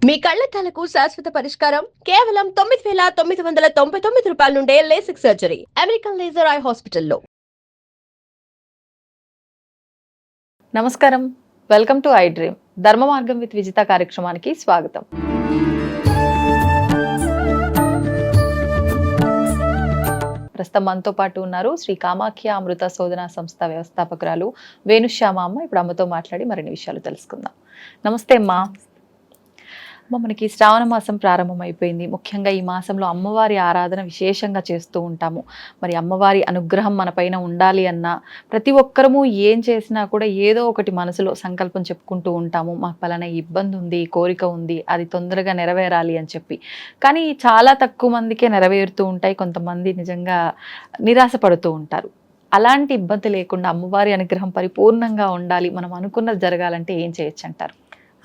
మీ కళ్లద్దాలకు శాశ్వత పరిష్కారం కేవలం 9,999 రూపాయల నుండే LASIK surgery American laser eye హాస్పిటల్లో. నమస్కారం, వెల్కమ్ టు ఐ డ్రీమ్. ధర్మ మార్గం విత్ విజిత కార్యక్రమానికి స్వాగతం. ప్రస్తుతం మనతో పాటు ఉన్నారు శ్రీ కామాఖ్య అమృత శోధన సంస్థ వ్యవస్థాపకురాలు వేణుశ్యామ అమ్మ. ఇప్పుడు అమ్మతో మాట్లాడి మరిన్ని విషయాలు తెలుసుకుందాం. నమస్తే అమ్మా. మనకి శ్రావణ మాసం ప్రారంభమైపోయింది. ముఖ్యంగా ఈ మాసంలో అమ్మవారి ఆరాధన విశేషంగా చేస్తూ ఉంటాము. మరి అమ్మవారి అనుగ్రహం మన పైన ఉండాలి అన్నా ప్రతి ఒక్కరము ఏం చేసినా కూడా ఏదో ఒకటి మనసులో సంకల్పం చెప్పుకుంటూ ఉంటాము. మాకు పలానా ఇబ్బంది ఉంది, కోరిక ఉంది, అది తొందరగా నెరవేరాలి అని చెప్పి. కానీ చాలా తక్కువ మందికే నెరవేరుతూ ఉంటాయి. కొంతమంది నిజంగా నిరాశపడుతూ ఉంటారు. అలాంటి ఇబ్బంది లేకుండా అమ్మవారి అనుగ్రహం పరిపూర్ణంగా ఉండాలి, మనం అనుకున్నది జరగాలంటే ఏం చేయొచ్చు అంటారు?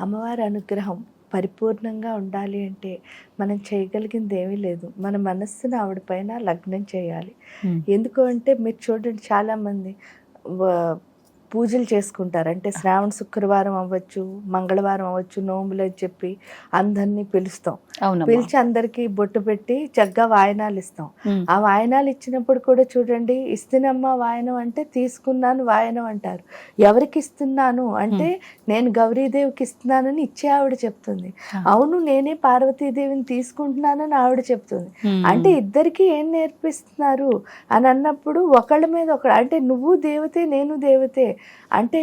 అమ్మవారి అనుగ్రహం పరిపూర్ణంగా ఉండాలి అంటే మనం చేయగలిగింది ఏమీ లేదు. మన మనస్సును ఆవిడ పైన లగ్నం చేయాలి. ఎందుకు అంటే మీరు చూడండి, చాలామంది పూజలు చేసుకుంటారు. అంటే శ్రావణ శుక్రవారం అవ్వచ్చు, మంగళవారం అవ్వచ్చు, నోములు అని చెప్పి అందరినీ పిలుస్తాం. పిలిచి అందరికీ బొట్టు పెట్టి చక్కగా వాయనాలు ఇస్తాం. ఆ వాయనాలు ఇచ్చినప్పుడు కూడా చూడండి, ఇస్తున్నమ్మా వాయనం అంటే తీసుకున్నాను వాయనం అంటారు. ఎవరికి ఇస్తున్నాను అంటే నేను గౌరీదేవికి ఇస్తున్నానని ఇచ్చే ఆవిడ చెప్తుంది. అవును, నేనే పార్వతీదేవిని తీసుకుంటున్నానని ఆవిడ చెప్తుంది. అంటే ఇద్దరికి ఏం నేర్పిస్తున్నారు అని అన్నప్పుడు ఒకళ్ళ మీద ఒకళ్ళు, అంటే నువ్వు దేవతే నేను దేవతే. అంటే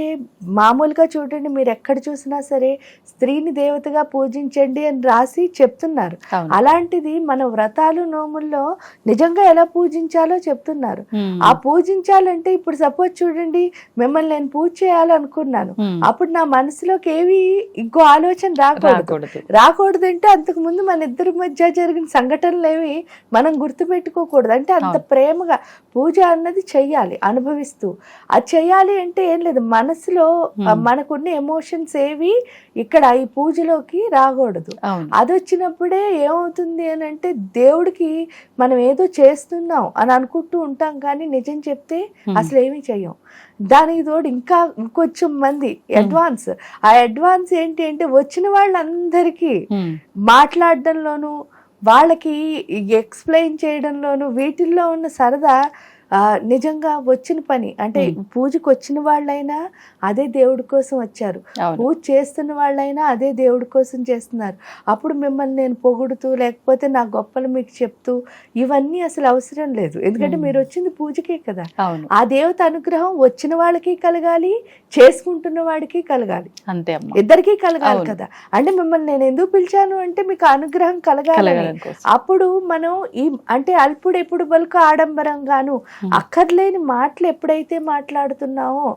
మామూలుగా చూడండి, మీరు ఎక్కడ చూసినా సరే స్త్రీని దేవతగా పూజించండి అని రాసి చెప్తున్నారు. అలాంటిది మన వ్రతాలు నోముల్లో నిజంగా ఎలా పూజించాలో చెప్తున్నారు. ఆ పూజించాలంటే ఇప్పుడు సపోజ్ చూడండి, మిమ్మల్ని నేను పూజ చేయాలనుకున్నాను, అప్పుడు నా మనసులోకి ఏవి ఇంకో ఆలోచన రాకూడదు. అంటే అంతకు ముందు మన ఇద్దరి మధ్య జరిగిన సంఘటనలు ఏవి మనం గుర్తుపెట్టుకోకూడదు. అంటే అంత ప్రేమగా పూజ అన్నది చెయ్యాలి, అనుభవిస్తూ. అది చెయ్యాలి అంటే ఏం లేదు, మనసులో మనకున్న ఎమోషన్స్ ఏవి ఇక్కడ ఈ పూజలోకి రాకూడదు. అది వచ్చినప్పుడే ఏమవుతుంది అని అంటే దేవుడికి మనం ఏదో చేస్తున్నాం అని అనుకుంటూ ఉంటాం, కానీ నిజం చెప్తే అసలు ఏమీ చెయ్యం. దానికి తోడు ఇంకా ఇంకొంచెం మంది అడ్వాన్స్. ఆ అడ్వాన్స్ ఏంటి అంటే వచ్చిన వాళ్ళందరికీ మాట్లాడడంలోనూ వాళ్ళకి ఎక్స్ప్లెయిన్ చేయడంలోనూ వీటిల్లో ఉన్న సరదా నిజంగా వచ్చిన పని. అంటే పూజకు వచ్చిన వాళ్ళైనా అదే దేవుడి కోసం వచ్చారు, పూజ చేస్తున్న వాళ్ళైనా అదే దేవుడి కోసం చేస్తున్నారు. అప్పుడు మిమ్మల్ని నేను పొగుడుతూ లేకపోతే నా గొప్పలు మీకు చెప్తూ ఇవన్నీ అసలు అవసరం లేదు. ఎందుకంటే మీరు వచ్చింది పూజకే కదా. ఆ దేవత అనుగ్రహం వచ్చిన వాళ్ళకి కలగాలి, చేసుకుంటున్న వాడికి కలగాలి, అంతే, ఇద్దరికీ కలగాలి కదా. అంటే మిమ్మల్ని నేను ఎందుకు పిలిచాను అంటే మీకు అనుగ్రహం కలగాలి. అప్పుడు మనం ఈ అంటే అల్పుడు ఎప్పుడు బలుకు ఆడంబరంగాను అక్కర్లేని మాటలు ఎప్పుడైతే మాట్లాడుతున్నామో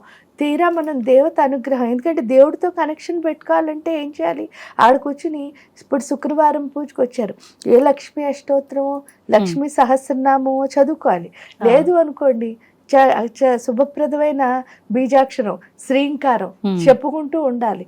తీరా మనం దేవత అనుగ్రహం. ఎందుకంటే దేవుడితో కనెక్షన్ పెట్టుకోవాలంటే ఏం చేయాలి? ఆడ కూర్చుని ఇప్పుడు శుక్రవారం పూజకు వచ్చారు, ఏ లక్ష్మీ అష్టోత్తరమో లక్ష్మీ సహస్రనామమో చదువుకోవాలి. లేదు అనుకోండి, శుభప్రదమైన బీజాక్షరం శ్రీంకారం చెప్పుకుంటూ ఉండాలి.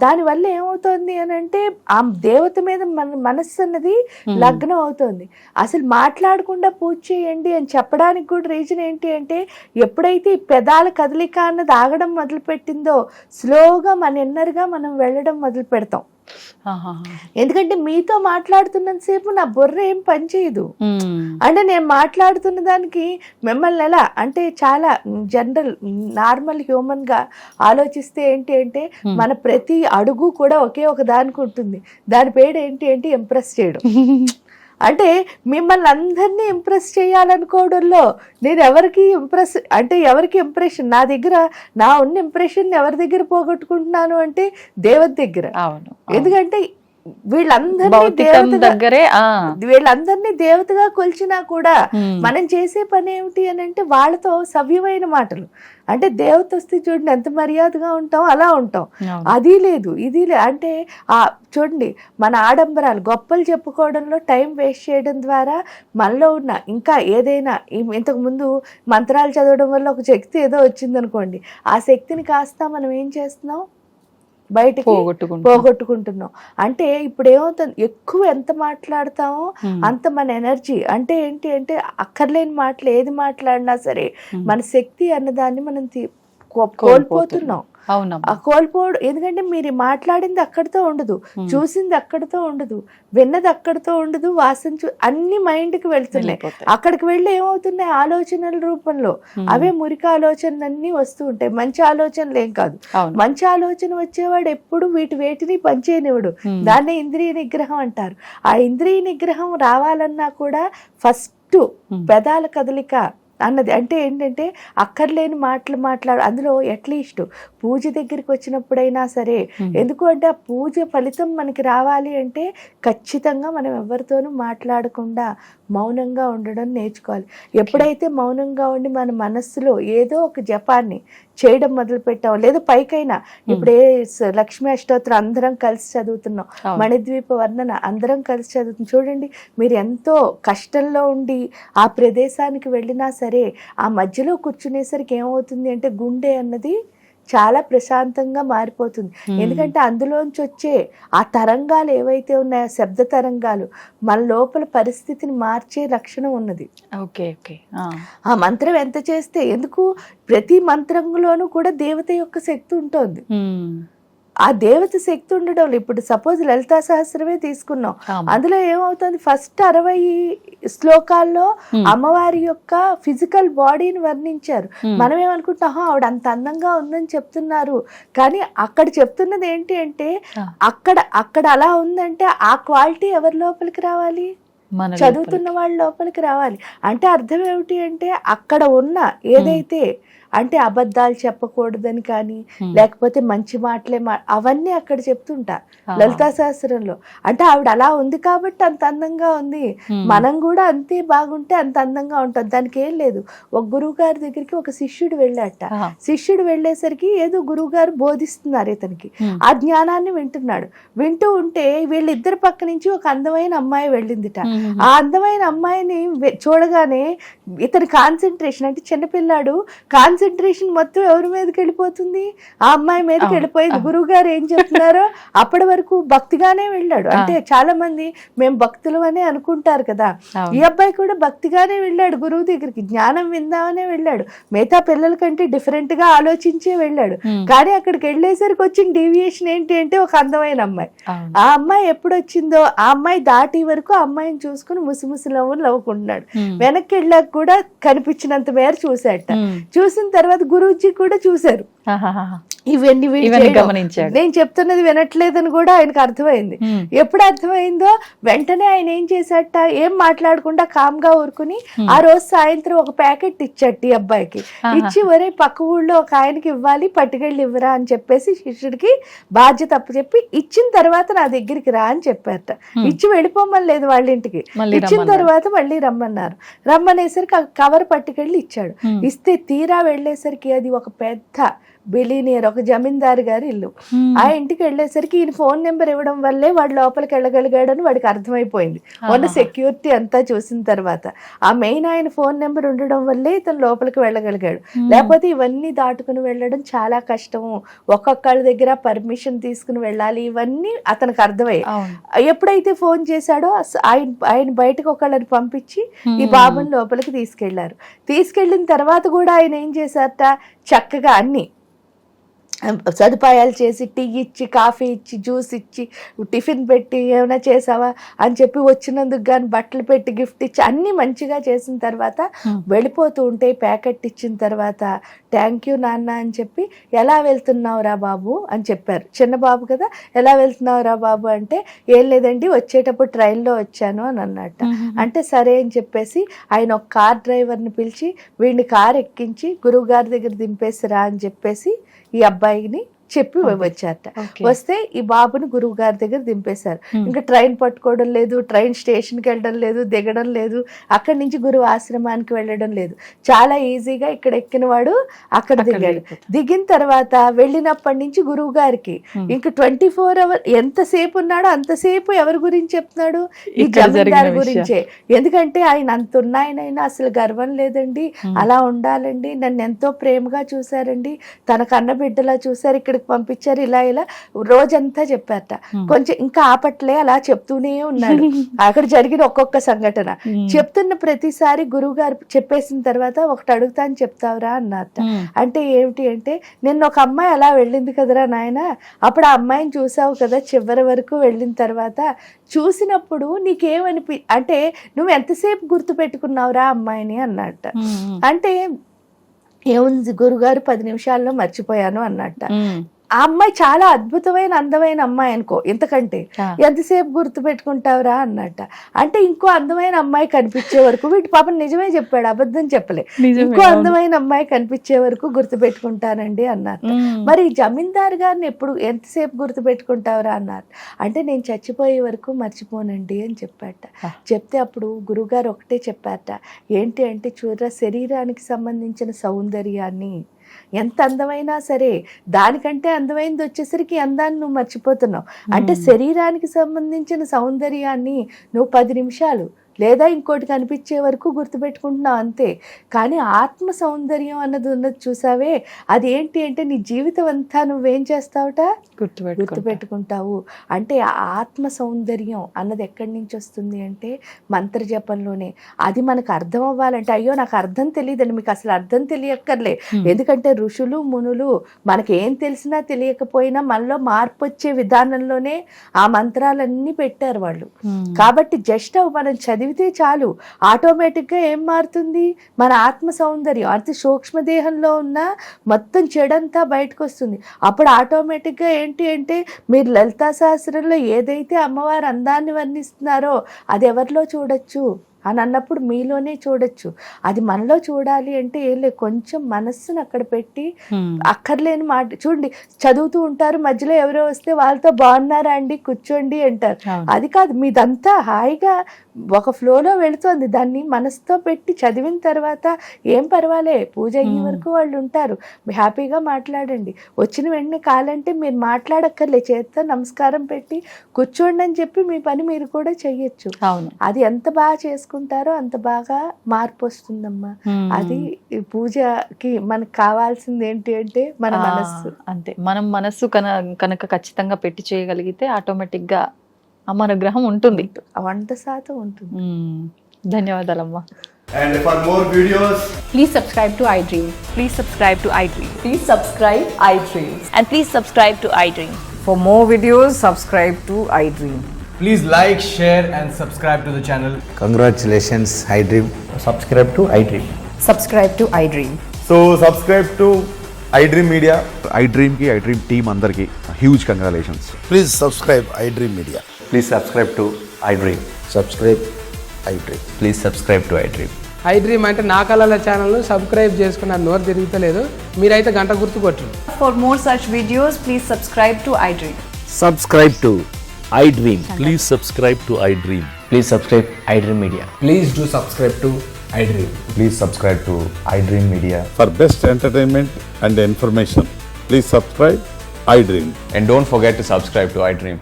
దానివల్ల ఏమవుతుంది అని అంటే ఆ దేవత మీద మన మనస్సు అన్నది లగ్నం అవుతుంది. అసలు మాట్లాడకుండా పూజ చేయండి అని చెప్పడానికి కూడా రీజన్ ఏంటి అంటే ఎప్పుడైతే ఈ పెదాల కదలిక అన్నది ఆగడం మొదలు పెట్టిందో స్లోగా మన ఇన్నర్గా మనం వెళ్ళడం మొదలు పెడతాం. ఎందుకంటే మీతో మాట్లాడుతున్నంతసేపు నా బుర్ర ఏం పని చేయదు. అంటే నేను మాట్లాడుతున్న దానికి మిమ్మల్ని ఎలా అంటే చాలా జనరల్ నార్మల్ హ్యూమన్ గా ఆలోచిస్తే ఏంటి అంటే మన ప్రతి అడుగు కూడా ఒకే ఒక దానికి ఉంటుంది. దాని పేరు ఏంటి అంటే ఇంప్రెస్ చేయడం. అంటే మిమ్మల్ని అందరినీ ఇంప్రెస్ చేయాలనుకోవడంలో నేను ఎవరికి ఇంప్రెషన్ నా దగ్గర నా ఉన్న ఇంప్రెషన్ ఎవరి దగ్గర పోగొట్టుకుంటున్నాను అంటే దేవత దగ్గర. ఎందుకంటే వీళ్ళందరినీ దేవతగా కొలిచినా కూడా మనం చేసే పని ఏమిటి అని అంటే వాళ్ళతో సవ్యమైన మాటలు. అంటే దేవత వస్తే చూడండి ఎంత మర్యాదగా ఉంటాం, అలా ఉంటాం. అది లేదు ఇది లేదు. అంటే చూడండి మన ఆడంబరాలు గొప్పలు చెప్పుకోవడంలో టైం వేస్ట్ చేయడం ద్వారా మనలో ఉన్న ఇంకా ఏదైనా ఇంతకు ముందు మంత్రాలు చదవడం వల్ల ఒక శక్తి ఏదో వచ్చిందనుకోండి, ఆ శక్తిని కాస్త మనం ఏం చేస్తున్నాం, బయటికి పోగొట్టుకుంటున్నాం. అంటే ఇప్పుడు ఏమవుతుంది, ఎక్కువ ఎంత మాట్లాడతామో అంత మన ఎనర్జీ అంటే ఏంటి అంటే అక్కర్లేని మాటలు ఏది మాట్లాడినా సరే మన శక్తి అన్నదాన్ని మనం కోల్పోతున్నాం. అవునమ్మా. కోల్పోవడం. ఎందుకంటే మీరు మాట్లాడింది అక్కడితో ఉండదు, చూసింది అక్కడితో ఉండదు, విన్నది అక్కడితో ఉండదు, అన్ని మైండ్కి వెళ్తున్నాయి. వెళ్ళిపోతాయి. అక్కడికి వెళ్ళి ఏమవుతున్నాయి, ఆలోచనల రూపంలో అవే మురికి ఆలోచనలు అన్నీ వస్తూ ఉంటాయి. మంచి ఆలోచనలు ఏం కాదు. అవును. మంచి ఆలోచన వచ్చేవాడు ఎప్పుడు వేటిని పనిచేయనివాడు. దాన్నే ఇంద్రియ నిగ్రహం అంటారు. ఆ ఇంద్రియ నిగ్రహం రావాలన్నా కూడా ఫస్ట్ పెదాల కదలిక అన్నది అంటే ఏంటంటే అక్కర్లేని మాట్లాడు. అందులో అట్లీస్ట్ పూజ దగ్గరికి వచ్చినప్పుడైనా సరే, ఎందుకు అంటే ఆ పూజ ఫలితం మనకి రావాలి అంటే ఖచ్చితంగా మనం ఎవరితోనూ మాట్లాడకుండా మౌనంగా ఉండడం నేర్చుకోవాలి. ఎప్పుడైతే మౌనంగా ఉండి మన మనస్సులో ఏదో ఒక జపాన్ని చేయడం మొదలు పెట్టాం, లేదా పైకైనా ఇప్పుడు లక్ష్మీ అష్టోత్తరం అందరం కలిసి చదువుతున్నాం, మణిద్వీప వర్ణన అందరం కలిసి చదువుతున్నాం. చూడండి, మీరు ఎంతో కష్టంలో ఉండి ఆ ప్రదేశానికి వెళ్ళినా సరే ఆ మధ్యలో కూర్చునేసరికి ఏమవుతుంది అంటే గుండె అన్నది చాలా ప్రశాంతంగా మారిపోతుంది. ఎందుకంటే అందులోంచి వచ్చే ఆ తరంగాలు ఏవైతే ఉన్నాయో, శబ్ద తరంగాలు, మన లోపల పరిస్థితిని మార్చే లక్షణం ఉన్నది. Okay okay. ఆ మంత్రం ఎంత చేస్తే, ఎందుకు ప్రతి మంత్రంలోనూ కూడా దేవత యొక్క శక్తి ఉంటుంది. ఆ దేవత శక్తి ఉండడం. ఇప్పుడు సపోజ్ లలితా సహస్రమే తీసుకున్నాం, అందులో ఏమవుతుంది, ఫస్ట్ 60 శ్లోకాల్లో అమ్మవారి యొక్క ఫిజికల్ బాడీని వర్ణించారు. మనం ఏమనుకుంటాం, ఆవిడ అంత అందంగా ఉందని చెప్తున్నారు, కానీ అక్కడ చెప్తున్నది ఏంటి అంటే అక్కడ అలా ఉందంటే ఆ క్వాలిటీ ఎవరి లోపలికి రావాలి, చదువుతున్న వాళ్ళ లోపలికి రావాలి. అంటే అర్థం ఏమిటి అంటే అక్కడ ఉన్న ఏదైతే అంటే అబద్ధాలు చెప్పకూడదని కానీ, లేకపోతే మంచి మాటలే అవన్నీ అక్కడ చెప్తుంటా లలితా సహస్రంలో. అంటే ఆవిడ అలా ఉంది కాబట్టి అంత అందంగా ఉంది, మనం కూడా అంతే బాగుంటే అంత అందంగా ఉంటాం. దానికి ఏం లేదు. ఒక గురువు గారి దగ్గరికి ఒక శిష్యుడు వెళ్ళాట. శిష్యుడు వెళ్ళేసరికి ఏదో గురువు గారు బోధిస్తున్నారు ఇతనికి, ఆ జ్ఞానాన్ని వింటున్నాడు. వింటూ ఉంటే వీళ్ళిద్దరి పక్క నుంచి ఒక అందమైన అమ్మాయి వెళ్ళిందిట. ఆ అందమైన అమ్మాయిని చూడగానే ఇతని కాన్సన్ట్రేషన్, అంటే చిన్నపిల్లాడు కాన్సన్ట్రేషన్ మొత్తం ఎవరి మీదకి వెళ్ళిపోతుంది, ఆ అమ్మాయి మీదకి వెళ్ళిపోయింది. గురువు గారు ఏం చెప్తున్నారో అప్పటి వరకు భక్తిగానే వెళ్ళాడు. అంటే చాలా మంది మేము భక్తులు అని అనుకుంటారు కదా, ఈ అబ్బాయి కూడా భక్తిగానే వెళ్ళాడు గురువు దగ్గరికి, జ్ఞానం విందామనే వెళ్ళాడు, మిగతా పిల్లల కంటే డిఫరెంట్ గా ఆలోచించే వెళ్ళాడు. కానీ అక్కడికి వెళ్ళేసరికి వచ్చిన డీవియేషన్ ఏంటి అంటే ఒక అందమైన అమ్మాయి. ఆ అమ్మాయి ఎప్పుడు వచ్చిందో ఆ అమ్మాయి దాటి వరకు ఆ అమ్మాయిని చూసుకుని ముసిముసి నవ్వులు నవ్వుకుంటున్నాడు. వెనక్కి వెళ్ళాక కూడా కనిపించినంత మేర చూశాట. చూసిన తర్వాత గురూజీ కూడా చూశారు. ఇవన్నీ గమనించాడు. నేను చెప్తున్నది వినట్లేదని కూడా ఆయనకు అర్థమైంది. ఎప్పుడు అర్థమైందో వెంటనే ఆయన ఏం చేశాట, ఏం మాట్లాడకుండా కామ్ గా ఊరుకుని ఆ రోజు సాయంత్రం ఒక ప్యాకెట్ ఇచ్చాట ఈ అబ్బాయికి. ఇచ్చి ఒరే పక్క ఊళ్ళో ఒక ఆయనకి ఇవ్వాలి, పట్టుకెళ్ళి ఇవ్వరా అని చెప్పేసి శిష్యుడికి బాధ్యత అప్పచెప్పి ఇచ్చిన తర్వాత నా దగ్గరికి రా అని చెప్పారట. ఇచ్చి వెళ్ళిపోమని లేదు వాళ్ళ ఇంటికి, ఇచ్చిన తర్వాత మళ్ళీ రమ్మన్నారు. రమ్మనేసరికి ఆ కవర్ పట్టుకెళ్ళి ఇచ్చాడు. ఇస్తే తీరా వెళ్ళేసరికి అది ఒక పెద్ద బిలీనియర్, ఒక జమీందారు గారి ఇల్లు. ఆ ఇంటికి వెళ్ళేసరికి ఈయన ఫోన్ నెంబర్ ఇవ్వడం వల్లే వాడు లోపలికి వెళ్ళగలిగాడని వాడికి అర్థమైపోయింది. ఉన్న సెక్యూరిటీ అంతా చూసిన తర్వాత ఆ మెయిన్ ఆయన ఫోన్ నెంబర్ ఉండడం వల్లే ఇతను లోపలికి వెళ్ళగలిగాడు. లేకపోతే ఇవన్నీ దాటుకుని వెళ్ళడం చాలా కష్టము, ఒక్కొక్కళ్ళ దగ్గర పర్మిషన్ తీసుకుని వెళ్ళాలి, ఇవన్నీ అతనికి అర్థమయ్యాయి. ఎప్పుడైతే ఫోన్ చేశాడో ఆయన బయటకు ఒకళ్ళని పంపించి ఈ బాబుని లోపలికి తీసుకెళ్లారు. తీసుకెళ్లిన తర్వాత కూడా ఆయన ఏం చేశారట, చక్కగా అన్ని సదుపాయాలు చేసి టీ ఇచ్చి, కాఫీ ఇచ్చి, జ్యూస్ ఇచ్చి, టిఫిన్ పెట్టి ఏమైనా చేసావా అని చెప్పి వచ్చినందుకు కానీ బట్టలు పెట్టి గిఫ్ట్ ఇచ్చి అన్నీ మంచిగా చేసిన తర్వాత వెళ్ళిపోతూ ఉంటే ప్యాకెట్ ఇచ్చిన తర్వాత థ్యాంక్ యూ నాన్న అని చెప్పి, ఎలా వెళ్తున్నావురా బాబు అని చెప్పారు. చిన్న బాబు కదా, ఎలా వెళ్తున్నావురా బాబు అంటే ఏం లేదండి వచ్చేటప్పుడు ట్రైన్లో వచ్చాను అని అన్నట్ట. అంటే సరే అని చెప్పేసి ఆయన ఒక కార్ డ్రైవర్ని పిలిచి వీడిని కార్ ఎక్కించి గురువు గారి దగ్గర దింపేసిరా అని చెప్పేసి ఈ అబ్బాయిని చెప్పి వచ్చారట. వస్తే ఈ బాబుని గురువు గారి దగ్గర దింపేశారు. ఇంకా ట్రైన్ పట్టుకోవడం లేదు, ట్రైన్ స్టేషన్కి వెళ్ళడం లేదు, దిగడం లేదు, అక్కడి నుంచి గురువు ఆశ్రమానికి వెళ్ళడం లేదు. చాలా ఈజీగా ఇక్కడ ఎక్కిన వాడు అక్కడ దిగాడు. దిగిన తర్వాత వెళ్ళినప్పటి నుంచి గురువు గారికి ఇంకా 24 hours ఎంతసేపు ఉన్నాడో అంతసేపు ఎవరి గురించి చెప్తున్నాడు, ఈ జమీందారు గురించే. ఎందుకంటే ఆయన అంత ఉన్నాయనైనా అసలు గర్వం లేదండి, అలా ఉండాలండి, నన్ను ఎంతో ప్రేమగా చూశారండి, తన కన్న బిడ్డలా చూశారు, ఇక్కడ కిందకి పంపించారు, ఇలా ఇలా రోజంతా చెప్పారట. కొంచెం ఇంకా ఆపట్లే, అలా చెప్తూనే ఉన్నాడు. అక్కడ జరిగిన ఒక్కొక్క సంఘటన చెప్తున్న ప్రతిసారి గురువు గారు చెప్పేసిన తర్వాత ఒకటి అడుగుతాను చెప్తావురా అన్నారట. అంటే ఏమిటి అంటే, నిన్న ఒక అమ్మాయి అలా వెళ్ళింది కదరా నాయన, అప్పుడు ఆ అమ్మాయిని చూసావు కదా చివరి వరకు వెళ్ళిన తర్వాత, చూసినప్పుడు నీకేమనిపి అంటే నువ్వు ఎంతసేపు గుర్తు పెట్టుకున్నావురా అమ్మాయిని అన్నట్ట. అంటే ఏముంది గురుగారు 10 నిమిషాల్లో మర్చిపోయాను అన్నట్ట. ఆ అమ్మాయి చాలా అద్భుతమైన అందమైన అమ్మాయి అనుకో, ఇంతకంటే ఎంతసేపు గుర్తు పెట్టుకుంటావురా అన్నట్ట. అంటే ఇంకో అందమైన అమ్మాయి కనిపించే వరకు, వీటి పాపం నిజమే చెప్పాడు, అబద్ధం చెప్పలే, ఇంకో అందమైన అమ్మాయి కనిపించే వరకు గుర్తు పెట్టుకుంటానండి అన్నారు. మరి జమీందారు గారిని ఎప్పుడు ఎంతసేపు గుర్తు పెట్టుకుంటావురా అన్నారు. అంటే నేను చచ్చిపోయే వరకు మర్చిపోనండి అని చెప్పాట. చెప్తే అప్పుడు గురువుగారు ఒకటే చెప్పారట, ఏంటి అంటే చూడరా, శరీరానికి సంబంధించిన సౌందర్యాన్ని ఎంత అందమైనా సరే దానికంటే అందమైనది వచ్చేసరికి అందాన్ని నువ్వు మర్చిపోతున్నావు. అంటే శరీరానికి సంబంధించిన సౌందర్యాన్ని నువ్వు 10 నిమిషాలు లేదా ఇంకోటి కనిపించే వరకు గుర్తుపెట్టుకుంటున్నావు అంతే. కానీ ఆత్మ సౌందర్యం అన్నది ఉన్నది చూసావే, అది ఏంటి అంటే నీ జీవితం అంతా నువ్వేం చేస్తావుట, గుర్తుపెట్టుకుంటావు. అంటే ఆ ఆత్మ సౌందర్యం అన్నది ఎక్కడి నుంచి వస్తుంది అంటే మంత్రజపంలోనే. అది మనకు అర్థం అవ్వాలంటే, అయ్యో నాకు అర్థం తెలియదండి, మీకు అసలు అర్థం తెలియక్కర్లే. ఎందుకంటే ఋషులు మునులు మనకి ఏం తెలిసినా తెలియకపోయినా మనలో మార్పు వచ్చే విధానంలోనే ఆ మంత్రాలన్నీ పెట్టారు వాళ్ళు. కాబట్టి జస్ట్ మనం చదివితే చాలు, ఆటోమేటిక్గా ఏం మారుతుంది, మన ఆత్మ సౌందర్యం అతి సూక్ష్మదేహంలో ఉన్న మొత్తం చెడంతా బయటకు వస్తుంది. అప్పుడు ఆటోమేటిక్గా ఏంటి అంటే, మీరు లలితా సహస్రంలో ఏదైతే అమ్మవారు అందాన్ని వర్ణిస్తున్నారో అది ఎవరిలో చూడొచ్చు అని అన్నప్పుడు మీలోనే చూడొచ్చు. అది మనలో చూడాలి అంటే ఏం లేదు, కొంచెం మనస్సును అక్కడ పెట్టి అక్కర్లేని మాట చూడండి, చదువుతూ ఉంటారు, మధ్యలో ఎవరో వస్తే వాళ్ళతో బాగున్నారా అండి కూర్చోండి అంటారు. అది కాదు, మీదంతా హాయిగా ఒక ఫ్లోలో వెళుతోంది. దాన్ని మనసుతో పెట్టి చదివిన తర్వాత ఏం పర్వాలే, పూజ అయ్యే వరకు వాళ్ళు ఉంటారు, హ్యాపీగా మాట్లాడండి. వచ్చిన వెంటనే కాలంటే మీరు మాట్లాడక్కర్లే, చేత్తో నమస్కారం పెట్టి కూర్చోండి అని చెప్పి మీ పని మీరు కూడా చెయ్యొచ్చు. అది ఎంత బాగా చేసుకుంటారో అంత బాగా మార్పు వస్తుందమ్మా. అది పూజకి మనకు కావాల్సింది ఏంటి అంటే మన మనస్సు. అంతే, మనం మనస్సు కనుక ఖచ్చితంగా పెట్టి చేయగలిగితే ఆటోమేటిక్ గా మన గ్రహం ఉంటుంది, 100% ఉంటుంది. ధన్యవాదాలమ్మా. And for more videos, Please subscribe to iDream. Please subscribe to iDream. Please subscribe iDream. And please subscribe to iDream. For more videos, subscribe to iDream. please like, share and subscribe to the channel. Congratulations, iDream. Subscribe to iDream. Subscribe to iDream. So subscribe to iDream Media. iDream ki iDream team అందరికి huge congratulations. Please subscribe iDream Media. Please subscribe to iDream. Subscribe iDream. Please subscribe to iDream. iDream అంటే నా కళల ఛానల్ను subscribe చేసుకున్న నోరు తిరుగుతలేదు, మీరైతే గంట గుర్తు కొట్టండి. For more such videos, please subscribe to iDream. Subscribe to iDream. Please subscribe to iDream. Please subscribe iDream Media. Please do subscribe to iDream. Please subscribe to iDream Media. For best entertainment and information, please subscribe iDream. And don't forget to subscribe to iDream.